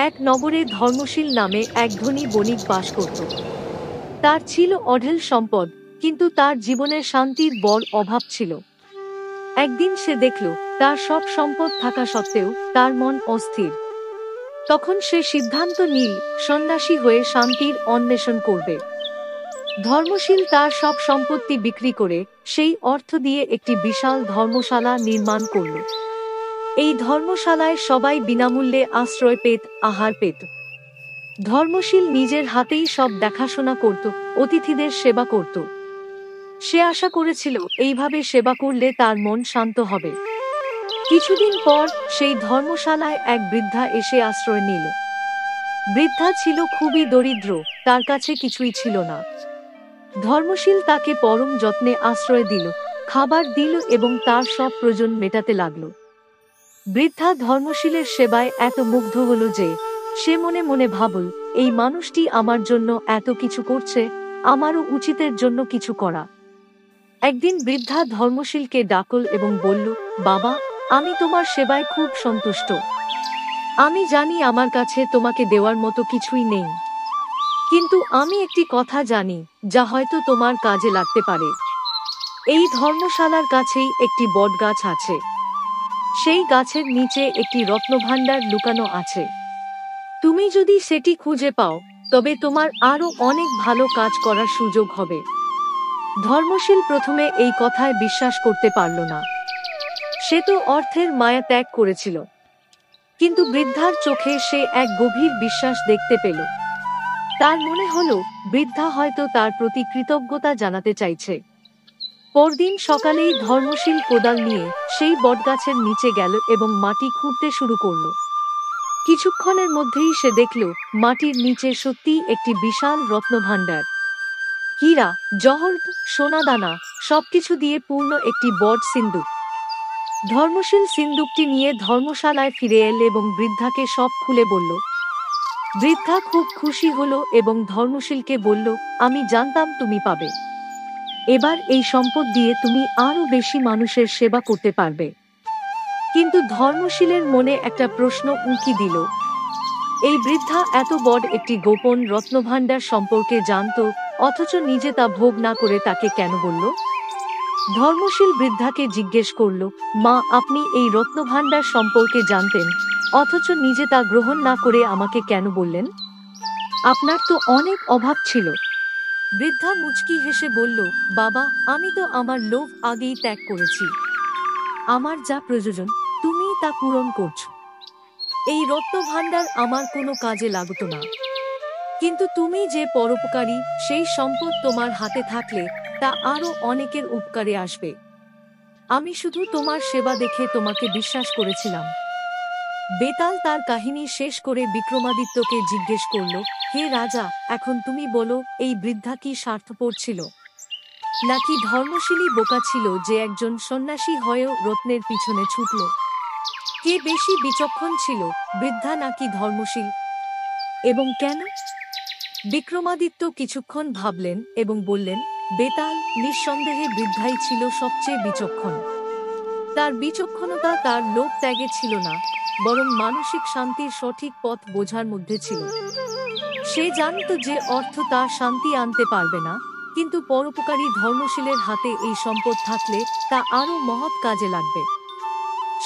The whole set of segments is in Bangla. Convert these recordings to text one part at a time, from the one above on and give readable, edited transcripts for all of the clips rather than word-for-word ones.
এক নগরে ধর্মশীল নামে এক ধনী বণিক বাস করত। তার ছিল অঢেল সম্পদ, কিন্তু তার জীবনে শান্তির বড় অভাব ছিল। একদিন সে দেখল, তার সব সম্পদ থাকা সত্ত্বেও তার মন অস্থির। তখন সে সিদ্ধান্ত নিল, সন্ন্যাসী হয়ে শান্তির অন্বেষণ করবে। ধর্মশীল তার সব সম্পত্তি বিক্রি করে সেই অর্থ দিয়ে একটি বিশাল ধর্মশালা নির্মাণ করল। এই ধর্মশালায় সবাই বিনামূল্যে আশ্রয় পেত, আহার পেত। ধর্মশীল নিজের হাতেই সব দেখাশোনা করত, অতিথিদের সেবা করত। সে আশা করেছিল এইভাবে সেবা করলে তার মন শান্ত হবে। কিছুদিন পর সেই ধর্মশালায় এক বৃদ্ধা এসে আশ্রয় নিল। বৃদ্ধা ছিল খুবই দরিদ্র, তার কাছে কিছুই ছিল না। ধর্মশীল তাকে পরম যত্নে আশ্রয় দিল, খাবার দিল এবং তার সব প্রয়োজন মেটাতে লাগল। বৃদ্ধা ধর্মশীলের সেবায় এত মুগ্ধ হল যে সে মনে মনে ভাবল, এই মানুষটি আমার জন্য এত কিছু করছে, আমারও উচিতের জন্য কিছু করা। একদিন বৃদ্ধা ধর্মশীলকে ডাকল এবং বলল, বাবা, আমি তোমার সেবায় খুব সন্তুষ্ট। আমি জানি আমার কাছে তোমাকে দেওয়ার মতো কিছুই নেই, কিন্তু আমি একটি কথা জানি যা হয়তো তোমার কাজে লাগতে পারে। এই ধর্মশালার কাছেই একটি বটগাছ আছে। সেই গাছের নিচে একটি রত্নভাণ্ডার লুকানো আছে। তুমি যদি সেটি খুঁজে পাও, তবে তোমার আরো অনেক ভালো কাজ করার সুযোগ হবে। ধর্মশীল প্রথমে এই কথায় বিশ্বাস করতে পারল না। সে তো অর্থের মায়া ত্যাগ করেছিল, কিন্তু বৃদ্ধার চোখে সে এক গভীর বিশ্বাস দেখতে পেল। তার মনে হলো, বৃদ্ধা হয়তো তার প্রতি কৃতজ্ঞতা জানাতে চাইছে। পরদিন সকালেই ধর্মশীল কোদাল নিয়ে সেই বটগাছের নিচে গেল এবং মাটি খুঁড়তে শুরু করল। কিছুক্ষণের মধ্যেই সে দেখল, মাটির নিচে সত্যিই একটি বিশাল রত্নভাণ্ডার। হীরা, জহরত, সোনাদানা সবকিছু দিয়ে পূর্ণ একটি বড় সিন্দুক। ধর্মশীল সিন্দুকটি নিয়ে ধর্মশালায় ফিরে এল এবং বৃদ্ধাকে সব খুলে বলল। বৃদ্ধা খুব খুশি হল এবং ধর্মশীলকে বলল, আমি জানতাম তুমি পাবে। এবার এই সম্পদ দিয়ে তুমি আরো বেশি মানুষের সেবা করতে পারবে। কিন্তু ধর্মশীলের মনে একটা প্রশ্ন উঁকি দিল। এই বৃদ্ধা এত বড় একটি গোপন রত্নভাণ্ডার সম্পর্কে জানত, অথচ নিজে তা ভোগ না করে তাকে কেন বলল? ধর্মশীল বৃদ্ধাকে জিজ্ঞেস করল, মা, আপনি এই রত্নভাণ্ডার সম্পর্কে জানতেন, অথচ নিজে তা গ্রহণ না করে আমাকে কেন বললেন? আপনার তো অনেক অভাব ছিল। বৃদ্ধা মুচকি হেসে বলল, বাবা, আমি তো আমার লোভ আগেই ত্যাগ করেছি। আমার যা প্রয়োজন তুমি তা পূরণ করছো। এই রত্নভাণ্ডার আমার কোনো কাজে লাগতো না, কিন্তু তুমি যে পরোপকারী, সেই সম্পদ তোমার হাতে থাকলে তা আরো অনেকের উপকারে আসবে। আমি শুধু তোমার সেবা দেখে তোমাকে বিশ্বাস করেছিলাম। বেতাল তার কাহিনী শেষ করে বিক্রমাদিত্যকে জিজ্ঞেস করল, হে রাজা, এখন তুমি বলো, এই বৃদ্ধা কি স্বার্থপর ছিল, নাকি ধর্মশীলই বোকা ছিল যে একজন সন্ন্যাসী হয়েও রত্নের পিছনে ছুটল? কে বেশি বিচক্ষণ ছিল, বৃদ্ধা নাকি ধর্মশীল, এবং কেন? বিক্রমাদিত্য কিছুক্ষণ ভাবলেন এবং বললেন, বেতাল, নিঃসন্দেহে বৃদ্ধাই ছিল সবচেয়ে বিচক্ষণ। তার বিচক্ষণতা তার লোভ ত্যাগে ছিল না, বরং মানসিক শান্তির সঠিক পথ বোঝার মধ্যে ছিল। সে জানত যে অর্থ তার শান্তি আনতে পারবে না, কিন্তু পরোপকারী ধর্মশীলের হাতে এই সম্পদ থাকলে তা আরও মহৎ কাজে লাগবে।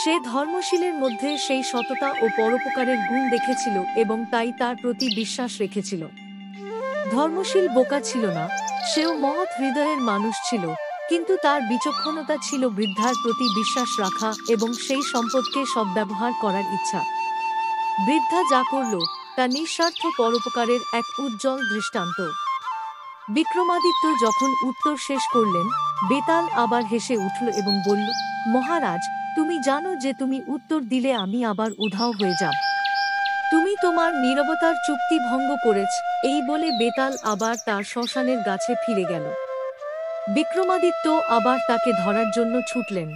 সে ধর্মশীলের মধ্যে সেই সততা ও পরোপকারের গুণ দেখেছিল এবং তাই তার প্রতি বিশ্বাস রেখেছিল। ধর্মশীল বোকা ছিল না, সেও মহৎ হৃদয়ের মানুষ ছিল, কিন্তু তার বিচক্ষণতা ছিল বৃদ্ধার প্রতি বিশ্বাস রাখা এবং সেই সম্পদকে সদ্ব্যবহার করার ইচ্ছা। বৃদ্ধা যা করল তা নিঃস্বার্থ পরোপকারের এক উজ্জ্বল দৃষ্টান্ত। বিক্রমাদিত্য যখন উত্তর শেষ করলেন, বেতাল আবার হেসে উঠল এবং বলল, মহারাজ, তুমি জানো যে তুমি উত্তর দিলে আমি আবার উধাও হয়ে যাব। তুমি তোমার নীরবতার চুক্তি ভঙ্গ করেছ। এই বলে বেতাল আবার তার শ্মশানের গাছে ফিরে গেল। বিক্রমাদিত্য আবার তাকে ধরার জন্য ছুটলেন।